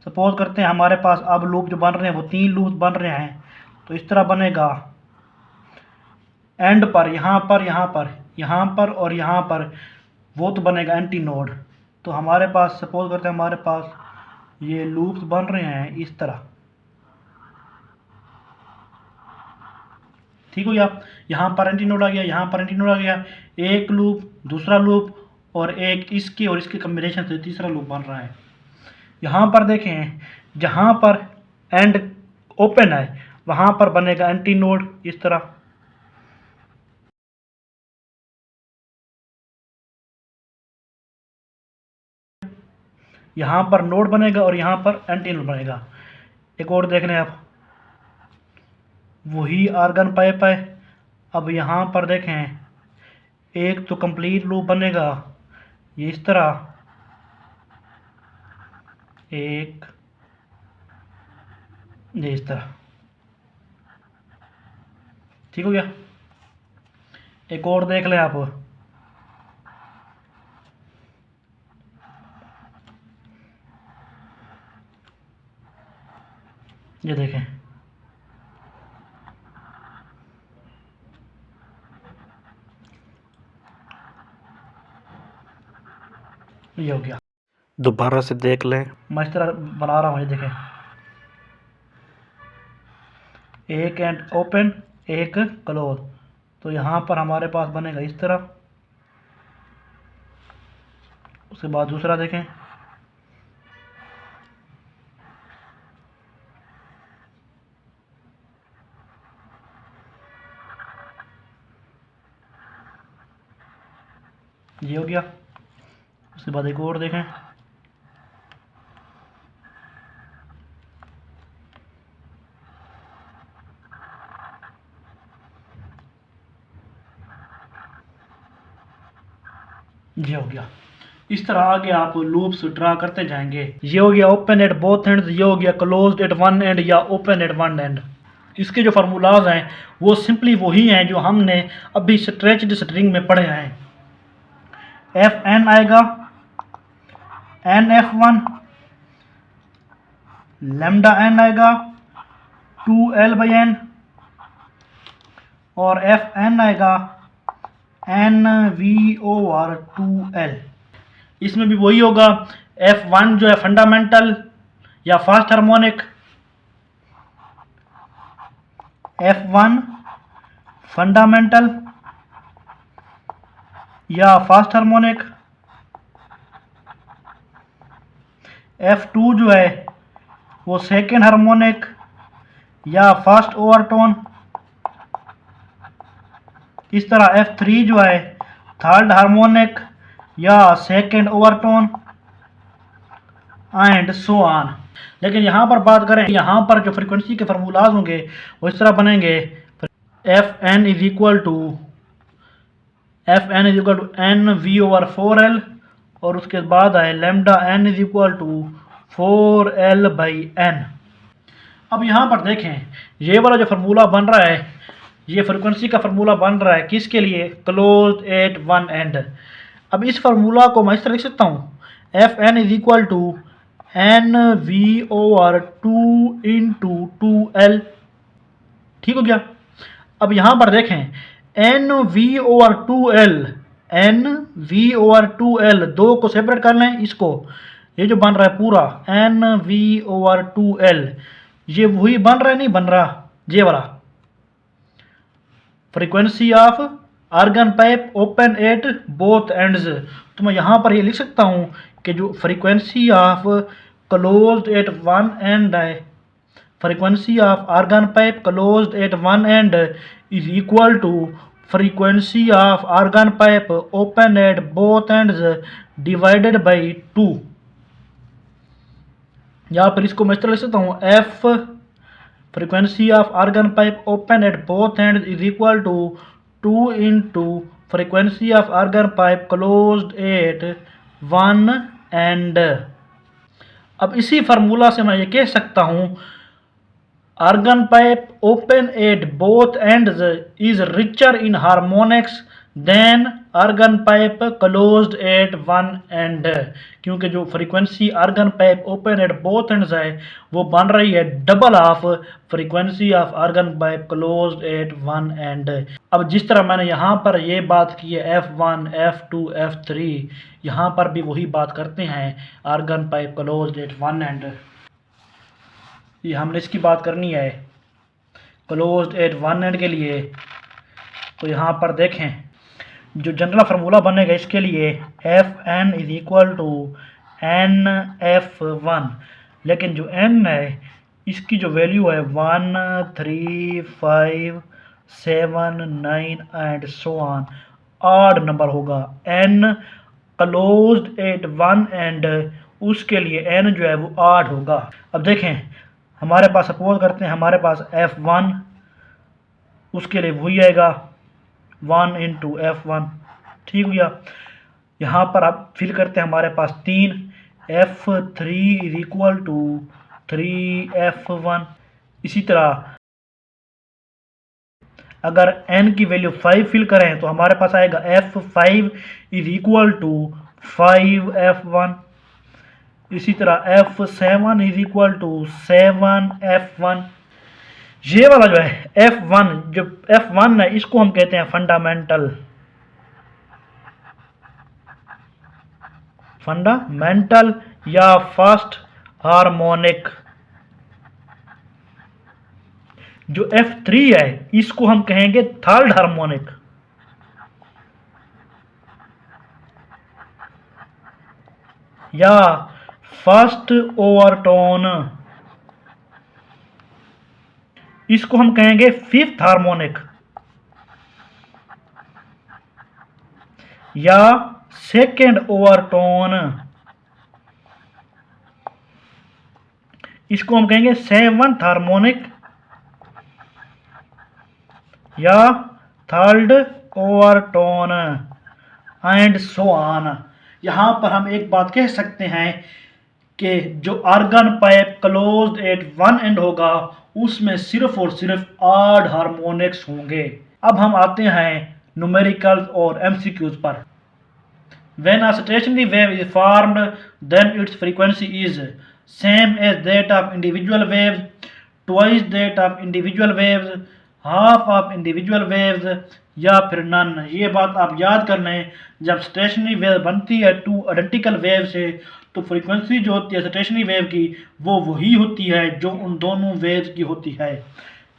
सपोज करते हैं हमारे पास अब लूप जो बन रहे हैं वो 3 लूप बन रहे हैं, तो इस तरह बनेगा एंड पर यहाँ पर यहाँ पर यहाँ पर और यहाँ पर वो तो बनेगा एंटी नोड। तो हमारे पास सपोज करते हैं हमारे पास ये लूप्स बन रहे हैं इस तरह, ठीक हो गया। यहाँ पर एंटी नोड आ गया, यहाँ पर एंटी नोड आ गया, एक लूप, दूसरा लूप, और एक इसके और इसके कम्बिनेशन से तीसरा लूप बन रहा है। यहाँ पर देखें, जहाँ पर एंड ओपन है वहाँ पर बनेगा एंटी नोड इस तरह, यहाँ पर नोड बनेगा और यहाँ पर एंटी नोड बनेगा। एक और देख लें आप, वही आर्गन पाइप है। अब यहाँ पर देखें, एक तो कंप्लीट लूप बनेगा ये इस तरह, एक ये इस तरह, ठीक हो गया। एक और देख लें आप, ये देखें, ये हो गया। दोबारा से देख लें। मैं इस तरह बना रहा हूँ, ये देखें, एक एंड ओपन, एक क्लोज। तो यहाँ पर हमारे पास बनेगा इस तरह, उसके बाद दूसरा देखें, ये हो गया। उसके बाद एक और देखें, ये हो गया। इस तरह आगे आप लूप्स ड्रा करते जाएंगे। ये हो गया ओपन एट बोथ एंड्स, ये हो गया क्लोज्ड एट वन एंड या ओपन एट वन एंड। इसके जो फार्मूलाज हैं वो सिंपली वही हैं जो हमने अभी स्ट्रेच्ड स्ट्रिंग में पढ़े हैं। एफ एन आएगा, N F one, lambda N आएगा 2L बाई एन, और एफ एन आएगा एन वी ओवर 2L। इसमें भी वही होगा, F1 जो है फंडामेंटल या फास्ट हार्मोनिक, F1 फंडामेंटल या फास्ट हार्मोनिक, F2 जो है वो सेकेंड हार्मोनिक या फास्ट ओवरटोन। इस तरह F3 जो है थर्ड हार्मोनिक या second overtone, and so on. लेकिन यहाँ पर बात करें, यहाँ पर जो फ्रीक्वेंसी के फार्मूलाज होंगे वो इस तरह बनेंगे, F N is equal to N V over 4L, और उसके बाद आए lambda N is equal to 4L by N. अब यहाँ पर देखें, ये वाला जो फार्मूला बन रहा है, ये फ्रीक्वेंसी का फार्मूला बन रहा है किसके लिए, क्लोज एट वन एंड। अब इस फार्मूला को मैं इस तरह लिख सकता हूँ, F N is equal to N V over 2 into 2L, ठीक हो गया। अब यहाँ पर देखें, N V over 2L, N V over 2L, दो को सेपरेट कर लें, इसको, ये जो बन रहा है पूरा एन वी ओवर 2L, ये वही बन रहा है, नहीं बन रहा, ये वाला frequency of organ pipe open at both ends. तो मैं यहाँ पर ये लिख सकता हूँ कि जो frequency of closed at one end है, frequency of organ pipe closed at one end is equal to frequency of organ pipe open at both ends divided by 2। या फिर इसको मैं इस तरह लिख सकता हूँ, F frequency of organ pipe open at both end is equal to 2 into frequency of organ pipe closed at one end. अब इसी फार्मूला से मैं ये कह सकता हूँ, organ pipe open at both ends is richer in harmonics than organ pipe closed at one end, क्योंकि जो frequency organ pipe open at both ends है वो बन रही है double of frequency of organ pipe closed at one end. अब जिस तरह मैंने यहाँ पर ये बात की है F1 F2 F3, यहाँ पर भी वही बात करते हैं organ pipe closed at one end. ये हमने इसकी बात करनी है क्लोज्ड एट वन एंड के लिए। तो यहाँ पर देखें जो जनरल फार्मूला बनेगा इसके लिए Fn is equal to N F1, लेकिन जो n है इसकी जो वैल्यू है 1 3 5 7 9 and so on, odd number होगा। n closed at one end उसके लिए n जो है वो ऑड होगा। अब देखें हमारे पास सपोज करते हैं हमारे पास F1, उसके लिए वही आएगा 1 इंटू F1, ठीक हो गया। यहाँ पर आप फिल करते हैं हमारे पास 3 F3 is equal to 3F1। इसी तरह अगर n की वैल्यू 5 फिल करें तो हमारे पास आएगा F5 is equal to 5F1। इसी तरह F7 is equal to 7F1। ये वाला जो है F1, जो F1 है इसको हम कहते हैं फंडामेंटल या फर्स्ट हार्मोनिक। जो F3 है इसको हम कहेंगे थर्ड हार्मोनिक या फर्स्ट ओवरटोन, इसको हम कहेंगे फिफ्थ हार्मोनिक या सेकेंड ओवरटोन, इसको हम कहेंगे सेवंथ हार्मोनिक या third overtone and so on. यहां पर हम एक बात कह सकते हैं कि जो organ pipe closed at one end होगा उसमें सिर्फ और सिर्फ ऑड हार्मोनिक्स होंगे। अब हम आते हैं न्यूमेरिकल्स और एमसीक्यूज पर। When a stationary wave is formed, then its frequency is same as that of individual waves, twice that of individual waves, half of individual waves या फिर नन। ये बात आप याद कर लें, जब स्टेशनरी वेव बनती है टू आइडेंटिकल वेव से तो फ्रीक्वेंसी जो होती है स्टेशनरी वेव की वो वही होती है जो उन दोनों वेव्स की होती है,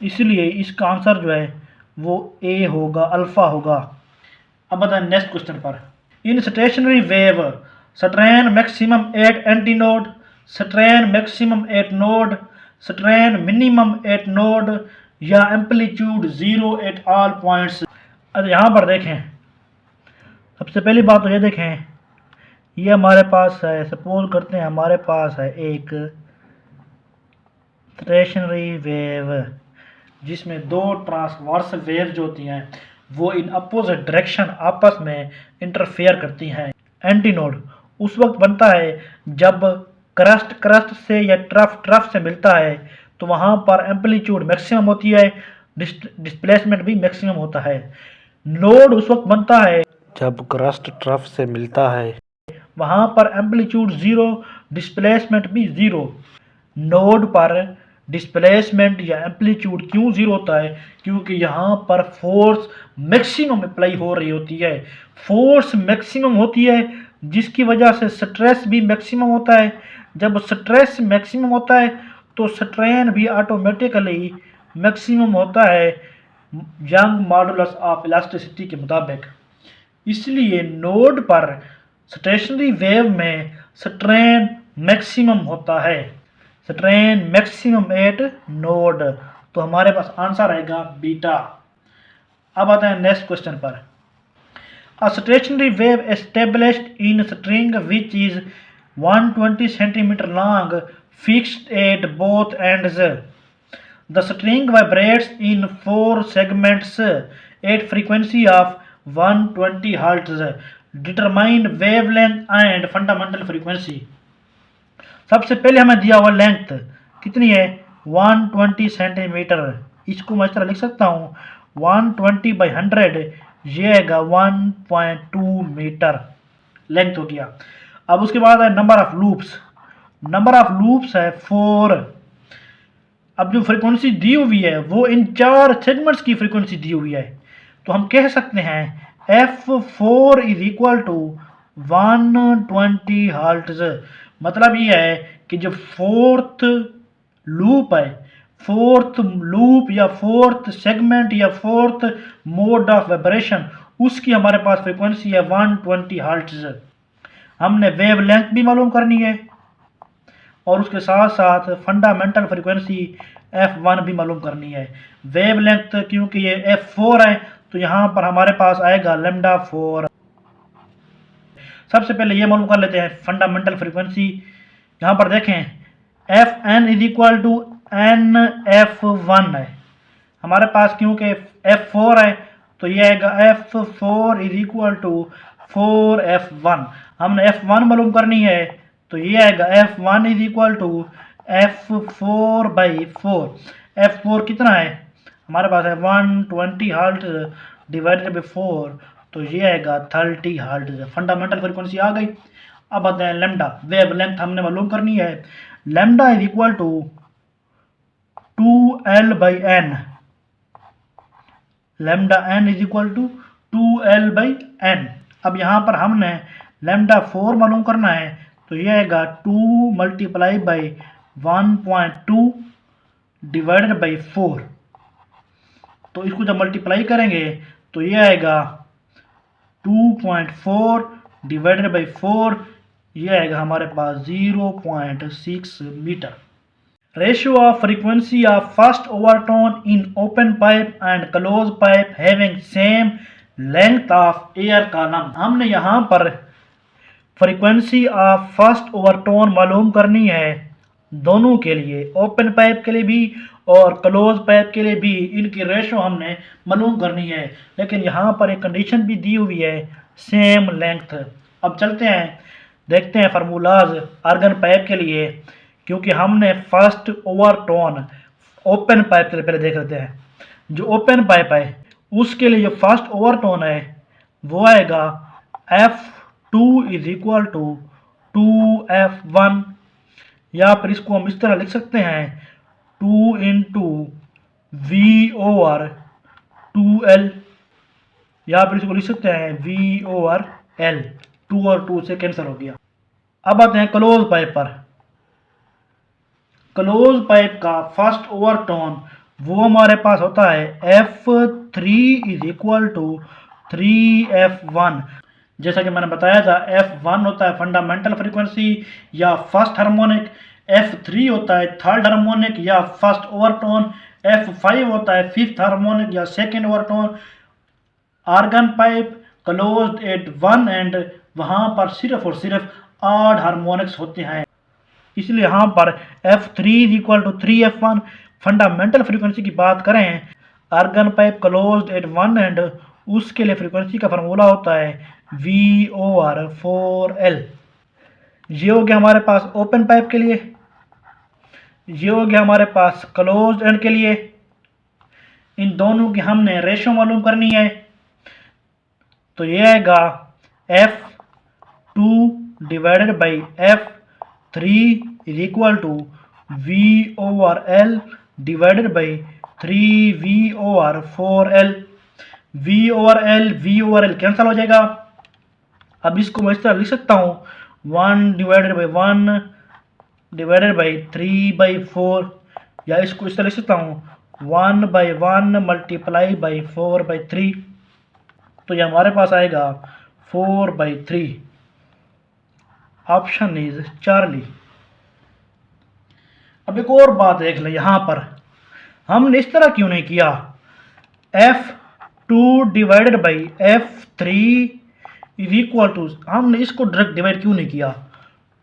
इसलिए इसका आंसर जो है वो ए होगा, अल्फा होगा। अब बताएं नेक्स्ट क्वेश्चन पर। In stationary wave strain maximum at antinode, strain maximum at node, strain minimum at node या amplitude zero at all points. अब यहाँ पर देखें सबसे पहली बात तो ये देखें ये हमारे पास है, सपोज करते हैं हमारे पास है एक स्टेशनरी वेव जिसमें दो ट्रांसवर्स वेव जो होती हैं वो इन अपोजिट डायरेक्शन आपस में इंटरफेयर करती हैं। एंटीनोड उस वक्त बनता है जब क्रस्ट से या ट्रफ से मिलता है तो वहाँ पर एम्पलीट्यूड मैक्सिमम होती है, डिस्प्लेसमेंट भी मैक्सिमम होता है। नोड उस वक्त बनता है जब क्रस्ट ट्रफ से मिलता है, वहाँ पर एम्पलीट्यूड ज़ीरो, डिस्प्लेसमेंट भी ज़ीरो। नोड पर डिस्प्लेसमेंट या एम्पलीट्यूड क्यों ज़ीरो होता है? क्योंकि यहाँ पर फोर्स मैक्सिमम अप्लाई हो रही होती है, फोर्स मैक्सिमम होती है जिसकी वजह से स्ट्रेस भी मैक्सिमम होता है। जब स्ट्रेस मैक्सिमम होता है तो स्ट्रेन भी ऑटोमेटिकली मैक्सिमम होता है यंग मॉडुलस ऑफ इलास्टिसिटी के मुताबिक। इसलिए नोड पर स्टेशनरी वेव में स्ट्रेन मैक्सिमम होता है, स्ट्रेन मैक्सिमम एट नोड। तो हमारे पास आंसर आएगा बीटा। अब आते हैं नेक्स्ट क्वेश्चन पर। A stationary wave established in string which is 120 centimetre long fixed at both ends. The string vibrates in 4 segments at frequency of 120 hertz. Determine wavelength and fundamental frequency. सबसे पहले हमें दिया हुआ length कितनी है 120 centimetre. इसको मैं इस तरह लिख सकता हूँ 120 बाई 100 ये आएगा 1.2 मीटर लेंथ हो गया। अब उसके बाद है number of loops. Number of loops है 4। अब जो फ्रीक्वेंसी दी हुई है वो इन 4 सेगमेंट्स की फ्रीक्वेंसी दी हुई है, तो हम कह सकते हैं F4 is equal to 120 hertz. मतलब ये है कि जो फोर्थ लूप है, फोर्थ लूप या फोर्थ सेगमेंट या फोर्थ मोड ऑफ वाइब्रेशन, उसकी हमारे पास फ्रीक्वेंसी है 120 हर्ट्ज। हमने वेव लेंथ भी मालूम करनी है और उसके साथ साथ फंडामेंटल फ्रीक्वेंसी F1 भी मालूम करनी है। वेव लेंथ क्योंकि ये F4 है तो यहाँ पर हमारे पास आएगा लैम्डा 4। सबसे पहले ये मालूम कर लेते हैं फंडामेंटल फ्रीक्वेंसी। यहाँ पर देखें Fn is equal to NF1 है हमारे पास, क्योंकि F4 है तो ये आएगा F4 is equal to 4F1। हमने F1 मालूम करनी है तो ये आएगा F1 is equal to F4/4। F4 कितना है हमारे पास है 120 हर्ट्ज डिवाइडेड बाई 4, तो ये आएगा 30 हर्ट्ज। फंडामेंटल फ्रीक्वेंसी आ गई। अब आते हैं लैम्डा, वेव लेंथ हमने मालूम करनी है। Lambda is equal to 2L/n। Lambda n is equal to 2L/n। अब यहाँ पर हमने लैम्डा 4 मालूम करना है तो ये आएगा 2 मल्टीप्लाई बाई 1.2 डिवाइडेड बाई 4। तो इसको जब मल्टीप्लाई करेंगे तो ये आएगा 2.4 डिवाइडेड बाई 4, ये आएगा हमारे पास 0.6 metre. Ratio of frequency of first overtone in open pipe and close pipe having same length of air column. हमने यहाँ पर फ्रीक्वेंसी ऑफ फर्स्ट ओवरटोन मालूम करनी है दोनों के लिए, ओपन पाइप के लिए भी और क्लोज पाइप के लिए भी। इनकी रेशो हमने मालूम करनी है, लेकिन यहाँ पर एक कंडीशन भी दी हुई है सेम लेंथ। अब चलते हैं देखते हैं फार्मूलाज आर्गन पाइप के लिए, क्योंकि हमने फर्स्ट ओवरटोन ओपन पाइप के लिए पहले देख लेते हैं। जो ओपन पाइप है उसके लिए जो फर्स्ट ओवरटोन है वो आएगा F2 is equal to 2F1, या फिर इसको हम इस तरह लिख सकते हैं 2 इंटू V/2L, या फिर इसको लिख सकते हैं V/L। 2 और 2 से कैंसिल हो गया। अब आते हैं क्लोज पाइप पर। क्लोज पाइप का फर्स्ट ओवरटोन वो हमारे पास होता है F3 is equal to 3F1। जैसा कि मैंने बताया था F1 होता है फंडामेंटल फ्रीक्वेंसी या फर्स्ट हार्मोनिक, F3 होता है थर्ड हार्मोनिक या फर्स्ट ओवरटोन, F5 होता है फिफ्थ हार्मोनिक या second overtone. Organ pipe closed at one end, वहाँ पर सिर्फ और सिर्फ 8 हार्मोनिक्स होते हैं, इसलिए यहाँ पर F3 is equal to 3F1। Fundamental frequency की बात करें organ pipe closed at one end, उसके लिए फ्रीक्वेंसी का फार्मूला होता है V/4L। ये हो गया हमारे पास ओपन पाइप के लिए, ये हो गया हमारे पास क्लोज्ड एंड के लिए। इन दोनों की हमने रेशो मालूम करनी है, तो ये आएगा F2 divided by F3 is equal to V/L divided by 3V/4L। V/L cancel हो जाएगा। अब इसको मैं इस तरह लिख सकता हूँ 1 डिवाइडेड बाई 1 डिवाइडेड बाई 3/4, या इसको इस तरह लिख सकता हूँ 1/1 मल्टीप्लाई बाई 4/3, तो ये हमारे पास आएगा 4/3। Option is Charlie. अब एक और बात देख लें, यहाँ पर हमने इस तरह क्यों नहीं किया, F2 divided by F3 is equal to, हमने इसको डायरेक्ट डिवाइड क्यों नहीं किया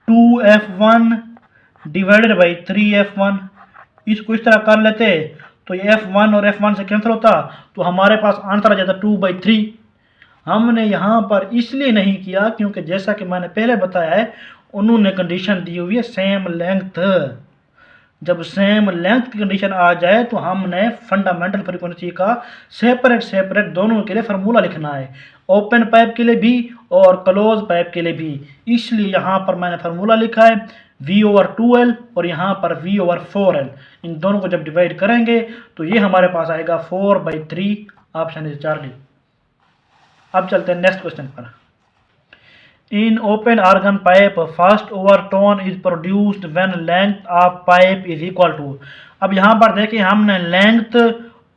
2F1 डिवाइडेड बाई 3F1। इसको इस तरह कर लेते तो ये F1 और F1 से कैंसिल होता, तो हमारे पास आंसर आ जाता 2/3। हमने यहाँ पर इसलिए नहीं किया क्योंकि जैसा कि मैंने पहले बताया है उन्होंने कंडीशन दी हुई है सेम लेंथ। जब सेम लेंथ की कंडीशन आ जाए तो हमने फंडामेंटल फ्रीक्वेंसी का सेपरेट दोनों के लिए फार्मूला लिखना है, ओपन पाइप के लिए भी और क्लोज पाइप के लिए भी। इसलिए यहाँ पर मैंने फार्मूला लिखा है V/2L और यहाँ पर V/4L। इन दोनों को जब डिवाइड करेंगे तो ये हमारे पास आएगा 4/3। Option is Charlie. अब चलते हैं नेक्स्ट क्वेश्चन पर। In open organ pipe, first overtone is produced when length of pipe is equal to। अब यहाँ पर देखिए हमने लेंथ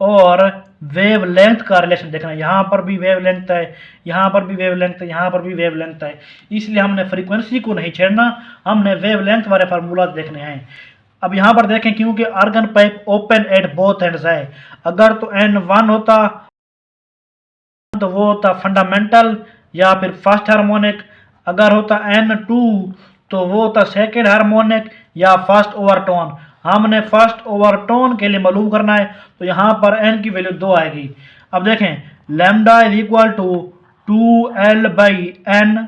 और वेव लेंथ का रिलेशन देखना है। यहाँ पर भी वेव लेंथ है, यहाँ पर भी वेव लेंथ है, यहाँ पर भी वेव लेंथ है। इसलिए हमने फ्रीक्वेंसी को नहीं छेड़ना, हमने वेव लेंथ वाले फार्मूला देखने हैं। अब यहाँ पर देखें क्योंकि organ pipe open at both ends है, अगर तो N1 होता तो वो होता फंडामेंटल या फिर फर्स्ट हार्मोनिक, अगर होता N2 तो वो होता सेकेंड हार्मोनिक या फर्स्ट ओवरटोन। हमने फर्स्ट ओवरटोन के लिए मालूम करना है तो यहाँ पर N की वैल्यू 2 आएगी। अब देखें lambda is equal to 2L/N,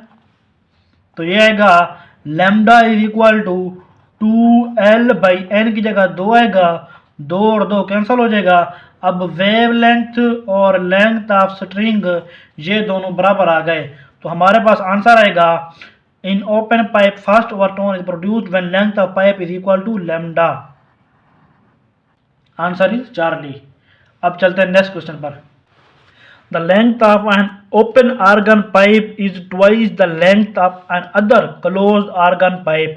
तो ये आएगा lambda is equal to 2L/N की जगह 2 आएगा, 2 और 2 कैंसिल हो जाएगा। अब वेव लेंथ और लेंथ ऑफ स्ट्रिंग ये दोनों बराबर आ गए, तो हमारे पास आंसर आएगा in open pipe first overtone is produced when length of pipe is equal to lambda. Answer is Charlie. अब चलते हैं नेक्स्ट क्वेश्चन पर। The length of an open organ pipe is twice the length of an other closed organ pipe.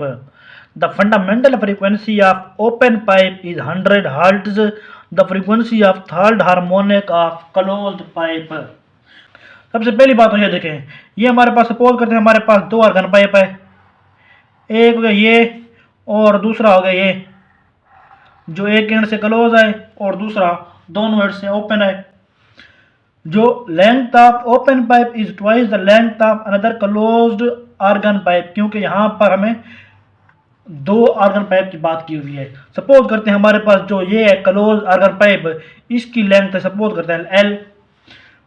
The fundamental frequency of open pipe is 100 hertz. The frequency of third harmonic of closed pipe. सबसे पहली बात तो ये देखें, ये हमारे पास suppose करते हैं हमारे पास 2 आर्गन पाइप है, एक हो गया ये और दूसरा हो गया ये, जो एक एंड से क्लोज है और दूसरा दोनों एंड से ओपन है। जो length of open pipe is twice the length of another closed organ pipe, क्योंकि यहाँ पर हमें 2 आर्गन पाइप की बात की हुई है। सपोज करते हैं हमारे पास जो ये है क्लोज आर्गन पाइप, इसकी लेंथ है सपोज करते हैं L,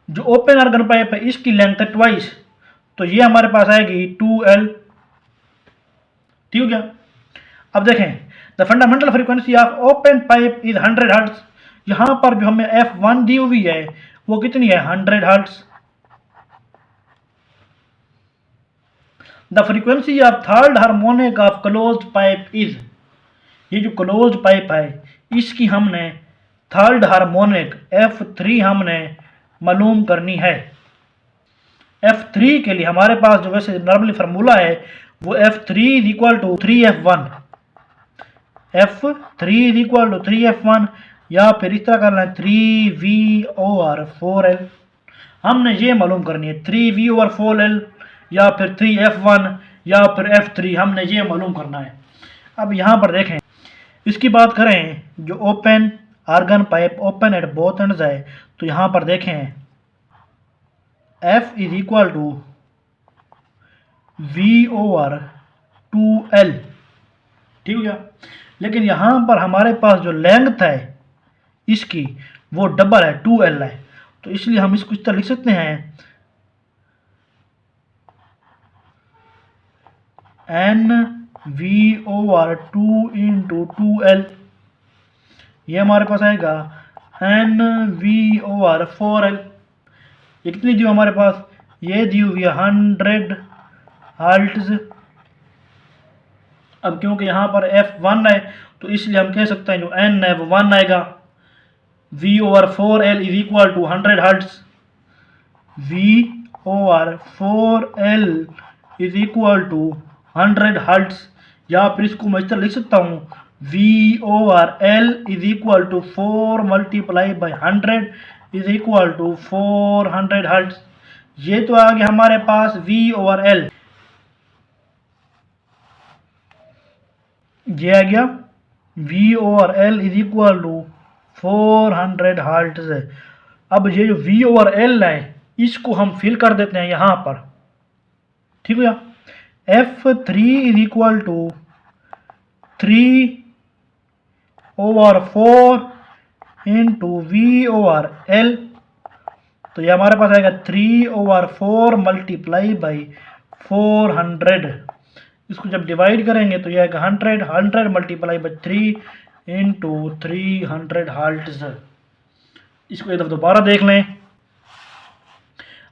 जो ओपन आर्गन पाइप है इसकी लेंथ है ट्वाइस, तो ये हमारे पास आएगी 2L। ठीक हो गया। अब देखें the fundamental frequency of open pipe is 100 hertz. यहाँ पर जो हमें F1 दी हुई है वो कितनी है 100 hertz. The frequency of third harmonic of closed pipe is, ये जो क्लोज्ड पाइप है इसकी हमने थर्ड हार्मोनिक F3 हमने मालूम करनी है। F3 के लिए हमारे पास जो वैसे नॉर्मली फार्मूला है वो F3 is equal to 3F1। F3 is equal to 3F1 या फिर इस तरह करना है 3V/4L। हमने ये मालूम करनी है 3V/4L या फिर 3F1 या फिर F3, हमने ये मालूम करना है। अब यहाँ पर देखें इसकी बात करें, जो open organ pipe open at both ends है, तो यहाँ पर देखें F is equal to V/2L। ठीक हो गया। लेकिन यहाँ पर हमारे पास जो लेंथ है इसकी वो डबल है 2L है, तो इसलिए हम इसको इस तरह लिख सकते हैं NV/2 इंटू 2L। ये हमारे पास आएगा NV/4L। ये कितनी दी हमारे पास, ये दी हुई है 100 हर्ट्ज। अब क्योंकि यहाँ पर F1 है तो इसलिए हम कह सकते हैं जो N है वो 1 आएगा। V/4L is equal to 100 hertz. V/4L is equal to 100 hertz, या फिर इसको मैं इस तरह लिख सकता हूँ V/L is equal to 4 multiply by 100 is equal to 400 hertz. ये तो आ गया हमारे पास V/L, ये आ गया V/L is equal to 400 hertz. अब ये जो V/L है इसको हम फिल कर देते हैं यहाँ पर। ठीक है। F3 is equal to 3/4 into V/L, तो ये हमारे पास आएगा 3/4 मल्टीप्लाई बाई 400 इसको जब डिवाइड करेंगे तो यह आएगा 100 मल्टीप्लाई बाई 3 इंटू 300 हर्ट्ज। इसको एक दफ़ा दोबारा देख लें।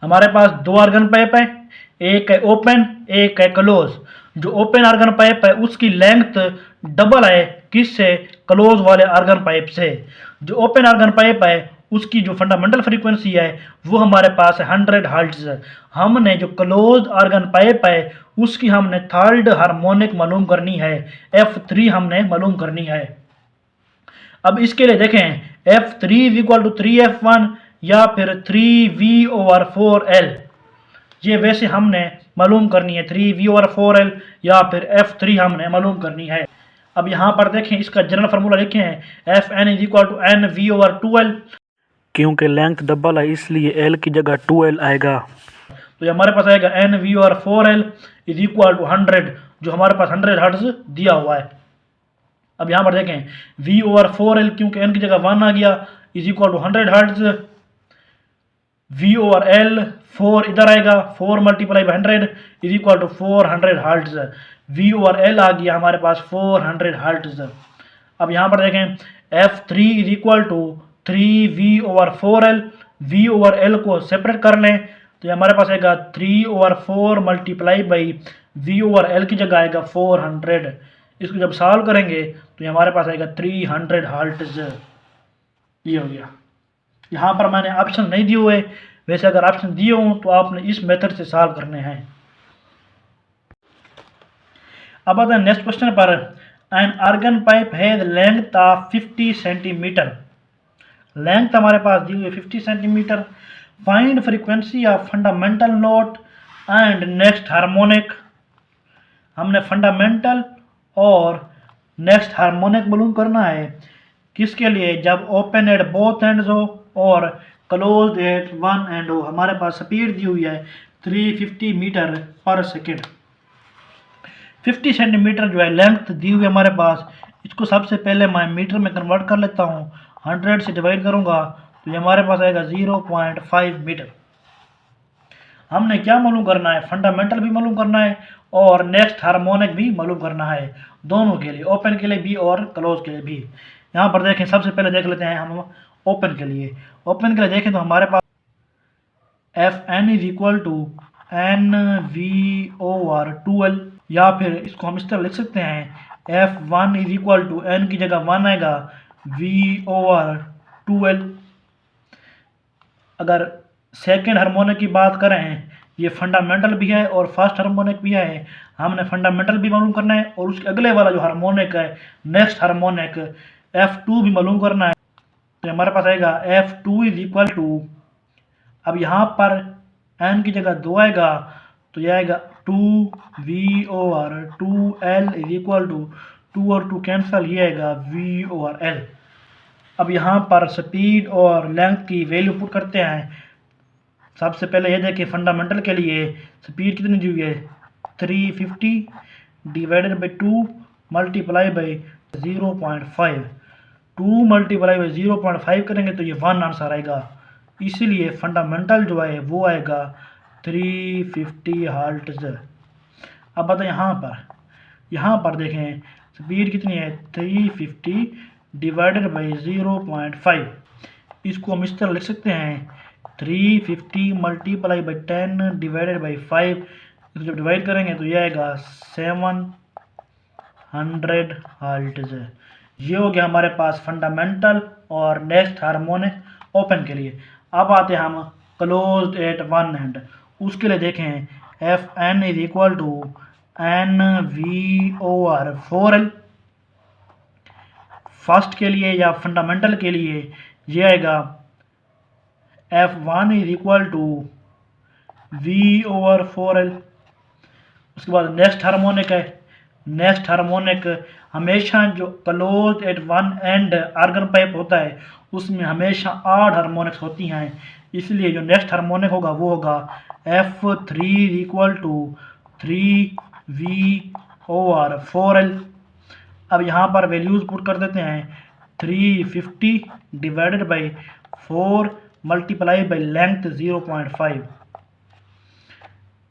हमारे पास दो आर्गन पाइप है, एक है ओपन एक है क्लोज। जो ओपन आर्गन पाइप है उसकी लेंथ डबल है किससे? क्लोज वाले आर्गन पाइप से। जो ओपन आर्गन पाइप है उसकी जो फंडामेंटल फ्रीक्वेंसी है वो हमारे पास है 100 हर्ट्ज। हमने जो क्लोज आर्गन पाइप है उसकी हमने थर्ड हार्मोनिक मालूम करनी है, F3 हमने मालूम करनी है। अब इसके लिए देखें F3 is equal to 3F1 या फिर 3V/4L। ये वैसे हमने मालूम करनी है 3V/4L या फिर F3 हमने मालूम करनी है। अब यहाँ पर देखें इसका जनरल फार्मूला लिखे हैं Fn is equal to NV/2L। क्योंकि लेंथ डबल है इसलिए L की जगह 2L आएगा। तो ये हमारे पास आएगा NV/4L इज इक्वल टू 100, जो हमारे पास 100 हर्ट्ज दिया हुआ है। अब यहाँ पर देखें V/4L क्योंकि n की जगह 1 आ गया is equal to 100 hertz. V/L 4 इधर आएगा, 4 multiply by 100 is equal to 400 hertz. V/L आ गया हमारे पास 400 हर्ट्ज। अब यहाँ पर देखें F3 is equal to 3V/4L। V/L को सेपरेट कर लें तो ये हमारे पास आएगा 3/4 मल्टीप्लाई बाई V/L की जगह आएगा 400। इसको जब सॉल्व करेंगे तो ये हमारे पास आएगा 300 हर्ट्ज। ये हो गया। यहाँ पर मैंने ऑप्शन नहीं दिए हुए, वैसे अगर ऑप्शन दिए हों तो आपने इस मेथड से सॉल्व करने हैं। अब आते हैं नेक्स्ट क्वेश्चन पर। An organ pipe has length of 50 centimetre. लेंथ हमारे पास दी हुई है 50 centimetre. Find frequency of fundamental note and next harmonic. हमने फंडामेंटल और नेक्स्ट हार्मोनिक मालूम करना है। किसके लिए? जब ओपन एट बोथ एंड्स हो और क्लोज एट वन एंड हो। हमारे पास स्पीड दी हुई है 350 मीटर पर सेकेंड। 50 सेंटीमीटर जो है लेंथ दी हुई है हमारे पास। इसको सबसे पहले मैं मीटर में कन्वर्ट कर लेता हूँ। 100 से डिवाइड करूँगा तो ये हमारे पास आएगा 0.5 मीटर। हमने क्या मालूम करना है? फंडामेंटल भी मालूम करना है और नेक्स्ट हार्मोनिक भी मालूम करना है, दोनों के लिए, ओपन के लिए भी और क्लोज के लिए भी। यहाँ पर देखें, सबसे पहले देख लेते हैं हम ओपन के लिए। ओपन के लिए देखें तो हमारे पास Fn is equal to NV/2L या फिर इसको हम इस तरह लिख सकते हैं F1 is equal to N की जगह 1 आएगा V/2L। अगर सेकेंड हार्मोनिक की बात करें, ये फंडामेंटल भी है और फर्स्ट हार्मोनिक भी है। हमने फंडामेंटल भी मालूम करना है और उसके अगले वाला जो हार्मोनिक है नेक्स्ट हार्मोनिक F2 भी मालूम करना है। तो हमारे पास आएगा F2 इज इक्वल टू, अब यहाँ पर n की जगह 2 आएगा तो यह आएगा 2V/2L इज इक्वल टू 2 और 2 कैंसिल, ये आएगा V/L। अब यहाँ पर स्पीड और लेंथ की वैल्यू पुट करते हैं। सबसे पहले ये देखिए फंडामेंटल के लिए स्पीड कितनी दी हुई है 350 divided by 2 multiply by 0.5। 2 multiply by 0.5 करेंगे तो ये 1 आंसर आएगा। इसीलिए फंडामेंटल जो है वो आएगा 350 हर्ट्ज। अब बताएं यहाँ पर देखें स्पीड कितनी है 350 डिवाइडेड बाई 0.5। इसको हम इस तरह लिख सकते हैं 350 मल्टीप्लाई बाई 10 डिवाइडेड बाई 5। इसको जब डिवाइड करेंगे तो ये आएगा 700 हर्ट्ज। ये हो गया हमारे पास फंडामेंटल और नेक्स्ट हार्मोनिक ओपन के लिए। अब आते हैं हम क्लोज एट वन एंड। उसके लिए देखें Fn is equal to NV/4L। First के लिए या फंडामेंटल के लिए ये आएगा F1 is equal to V/4L। उसके बाद नेक्स्ट हार्मोनिक है। नेक्स्ट हार्मोनिक हमेशा जो close at one end organ pipe होता है उसमें हमेशा 8 हार्मोनिक्स होती हैं। इसलिए जो नेक्स्ट हार्मोनिक होगा वो होगा F3 is equal to 3V/4L। अब यहाँ पर वैल्यूज़ पुट कर देते हैं 350 divided by 4 multiply by length 0.5।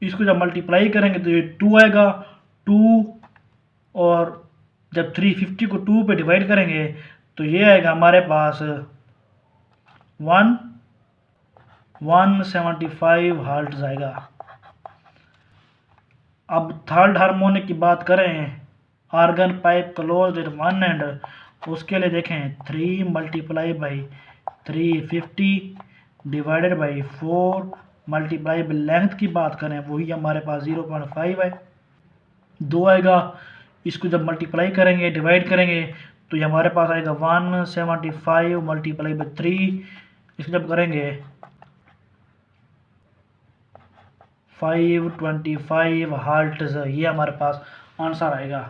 इसको जब मल्टीप्लाई करेंगे तो ये 2 आएगा। 2 और जब 350 को 2 पे डिवाइड करेंगे तो ये आएगा हमारे पास 175 हर्ट्ज आएगा। अब थर्ड हार्मोनिक की बात करें, organ pipe close at one end, उसके लिए देखें 3 multiply by 350 divided by 4 multiply by length की बात करें वही हमारे पास 0.5 है, 2 आएगा। इसको जब मल्टीप्लाई करेंगे डिवाइड करेंगे तो ये हमारे पास आएगा 175 मल्टीप्लाई बाई 3, इसको जब करेंगे 525 हर्ट्ज, ये हमारे पास आंसर आएगा।